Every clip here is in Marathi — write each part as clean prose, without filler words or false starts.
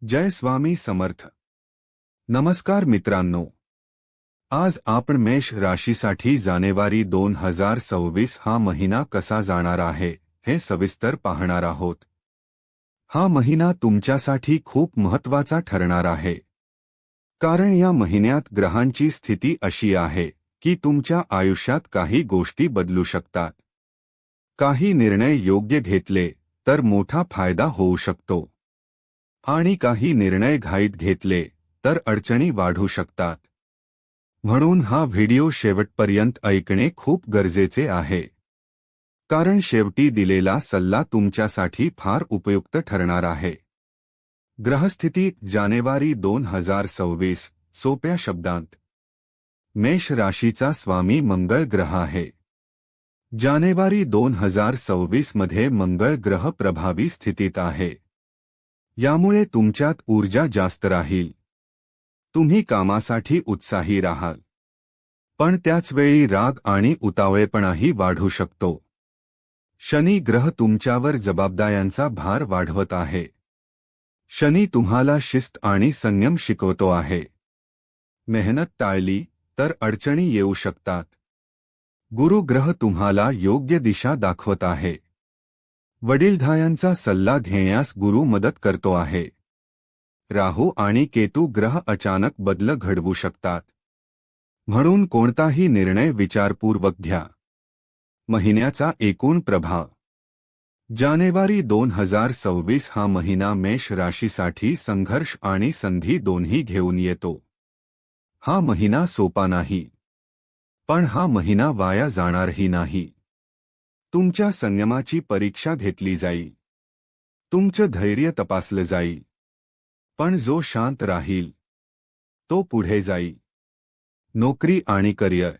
जय स्वामी समर्थ। नमस्कार मित्रांनो, आज आपण मेष राशीसाठी जानेवारी 2026 हा महिना कसा जाणार आहे हे सविस्तर पाहणार आहोत। हा महिना तुमच्यासाठी खूप महत्त्वाचा ठरणार आहे, कारण या महिन्यात ग्रहांची स्थिती अशी आहे की तुमच्या आयुष्यात काही गोष्टी बदलू शकतात। काही निर्णय योग्य घेतले तर मोठा फायदा होऊ शकतो, आणि काही निर्णय घाईत घेतले तर अडचणी वाढू शकतात। म्हणून हा व्हिडिओ शेवटपर्यंत ऐकणे खूप गरजेचे आहे, कारण शेवटी दिलेला सल्ला तुमच्यासाठी फार उपयुक्त ठरणार आहे। ग्रहस्थिती जानेवारी 2026 सोप्या शब्दांत, मेष राशीचा स्वामी मंगळ ग्रह आहे। जानेवारी 2026 मध्ये मंगळ ग्रह प्रभावी स्थितीत आहे। यामुळे तुमच्यात ऊर्जा जास्त राहील, तुम्ही कामासाठी उत्साही राहाल, पण त्याचवेळी राग आणि उतावळेपणाही वाढू शकतो। शनी ग्रह तुमच्यावर जबाबदाऱ्यांचा भार वाढवत आहे। शनी तुम्हाला शिस्त आणि संयम शिकवतो आहे। मेहनत टाळली तर अडचणी येऊ शकतात। गुरु ग्रह तुम्हाला योग्य दिशा दाखवत आहे। वडीलधाऱ्यांचा सल्ला घेण्यास गुरु मदत करतो आहे। राहू आणि केतू ग्रह अचानक बदल घडवू शकतात, म्हणून कोणताही निर्णय विचारपूर्वक घ्या। महिन्याचा एकूण प्रभाव जानेवारी 2026 हा महिना मेष राशीसाठी संघर्ष आणि संधी दोन्ही घेऊन येतो। हा महिना सोपा नाही, पण हा महिना वाया जाणारही नाही। तुमच्या संयमाची परीक्षा घेतली जाईल, तुमचं धैर्य तपासलं जाईल, पण जो शांत राहील तो पुढे जाईल। नोकरी आणि करिअर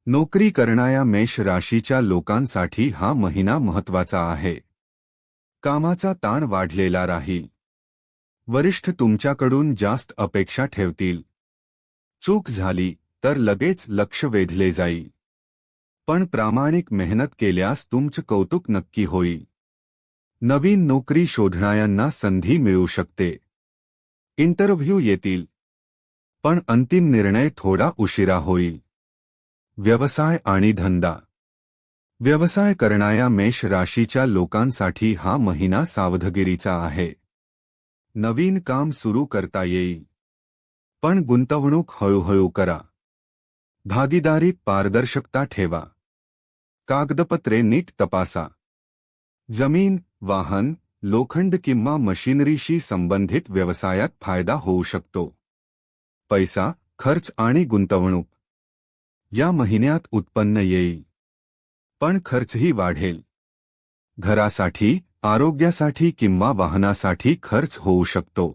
नोकरी करणाऱ्या मेष राशीच्या लोकांसाठी हा महिना महत्त्वाचा आहे। कामाचा ताण वाढलेला राहील, वरिष्ठ तुमच्याकडून जास्त अपेक्षा ठेवतील। चूक झाली तर लगेच लक्ष वेधले जाईल, पण प्रामाणिक मेहनत केल्यास तुमचं कौतुक नक्की होईल। नवीन नोकरी शोधणाऱ्यांना संधी मिळू शकते। इंटरव्ह्यू येतील, पण अंतिम निर्णय थोडा उशिरा होईल। व्यवसाय आणि धंदा व्यवसाय करणाऱ्या मेष राशीच्या लोकांसाठी हा महिना सावधगिरीचा आहे। नवीन काम सुरू करता येईल, पण गुंतवणूक हळूहळू करा। भागीदारीत पारदर्शकता ठेवा। कागदपत्रे नीट तपासा। जमीन, वाहन, लोखंड किंवा मशिनरीशी संबंधित व्यवसायात फायदा होऊ शकतो। पैसा, खर्च आणि गुंतवणूक या महिन्यात उत्पन्न येईल, पण खर्चही वाढेल। घरासाठी, आरोग्यासाठी किंवा वाहनासाठी खर्च होऊ शकतो।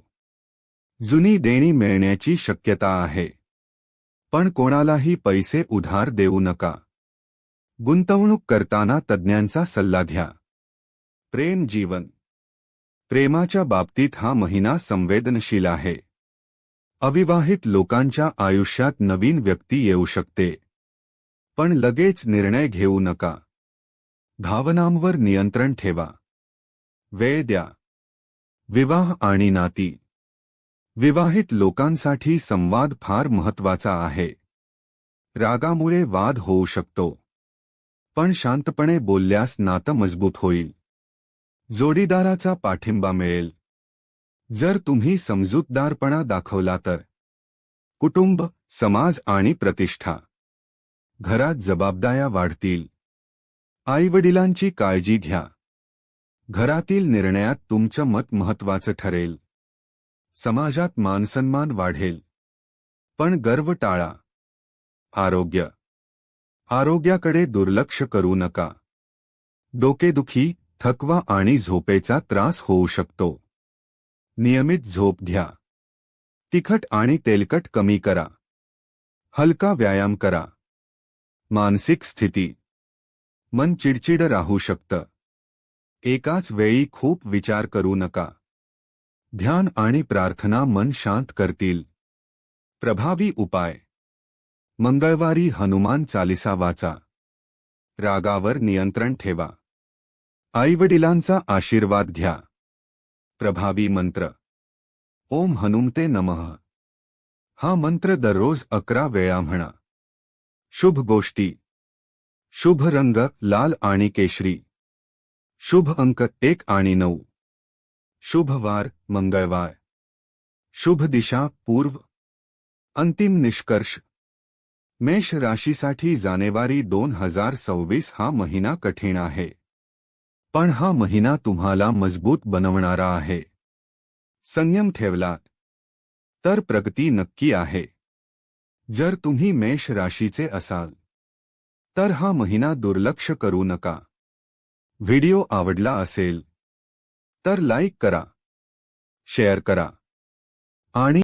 जुनी देणी मिळण्याची शक्यता आहे, पण कोणालाही पैसे उधार देऊ नका। गुंतवणूक करताना तज्ञांचा सल्ला घ्या। प्रेम जीवन प्रेमाच्या बाबतीत हा महिना संवेदनशील आहे। अविवाहित लोकांच्या आयुष्यात नवीन व्यक्ती येऊ शकते, पण लगेच निर्णय घेऊ नका। भावनांवर नियंत्रण ठेवा। वेळ द्या। विवाह आणि नाती विवाहित लोकांसाठी संवाद फार महत्त्वाचा आहे। रागामुळे वाद होऊ शकतो, पण शांतपणे बोलल्यास नातं मजबूत होईल। जोडीदाराचा पाठिंबा मिळेल जर तुम्ही समजूतदारपणा दाखवला तर। कुटुंब, समाज आणि प्रतिष्ठा घरात जबाबदाऱ्या वाढतील। आईवडिलांची काळजी घ्या। घरातील निर्णयात तुमचं मत महत्त्वाचं ठरेल। समाजात मानसन्मान वाढेल, पण गर्व टाळा। आरोग्याकडे दुर्लक्ष करू नका। डोकेदुखी, थकवा आणि झोपेचा त्रास होऊ शकतो। नियमित झोप घ्या। तिखट आणि तेलकट कमी करा। हलका व्यायाम करा। मानसिक स्थिती मन चिडचिड राहू शकतं। एकाच वेळी खूप विचार करू नका। ध्यान आणि प्रार्थना मन शांत करतील। प्रभावी उपाय मंगळवारी हनुमान चालीसा वाचा। रागावर नियंत्रण ठेवा। आईवडिलांचा आशीर्वाद घ्या। प्रभावी मंत्र ओम हनुमते नमः हा मंत्र दररोज 11 वेळा म्हणा. शुभ गोष्टी. शुभ रंग लाल आणि केशरी. शुभ अंक 1 आणि 9. शुभ वार मंगळवार. शुभ दिशा पूर्व. अंतिम निष्कर्ष. मेष राशीसाठी जानेवारी 2026 हा महिना कठीण आहे. पण हा महिना तुम्हाला मजबूत बनवणारा आहे. संयम ठेवलात तर प्रगती नक्की आहे. जर तुम्ही मेष राशीचे असाल तर हा महिना दुर्लक्ष करू नका. व्हिडिओ आवडला असेल तर लाईक करा, शेअर करा आणि